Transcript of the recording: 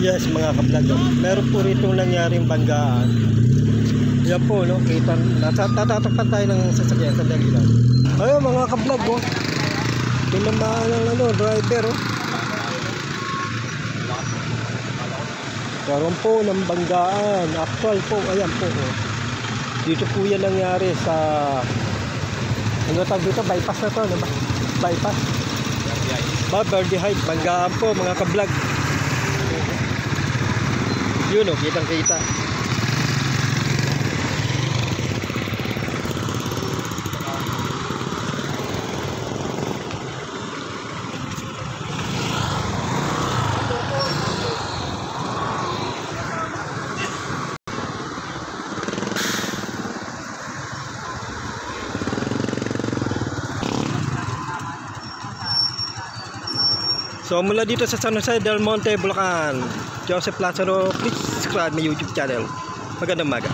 Yes mga kablog, meron po rito nangyaring banggaan. Yan po, no? Kita, natatakpan tayo ng sasakyan sa dalilan. Ayun mga kablog, oh. Tinamaan ng driver, oh. Karoon po ng banggaan. Actual po, ayan po, oh. Dito po yan nangyari sa ano tawag dito, bypass na to, no? Bypass Verde Heights, banggaan po mga kablog. Yun o, kitang kita. So mula dito sa San Jose del Monte, Bulacan, Joseph Lazaro, please subscribe my YouTube channel. Magandang umaga.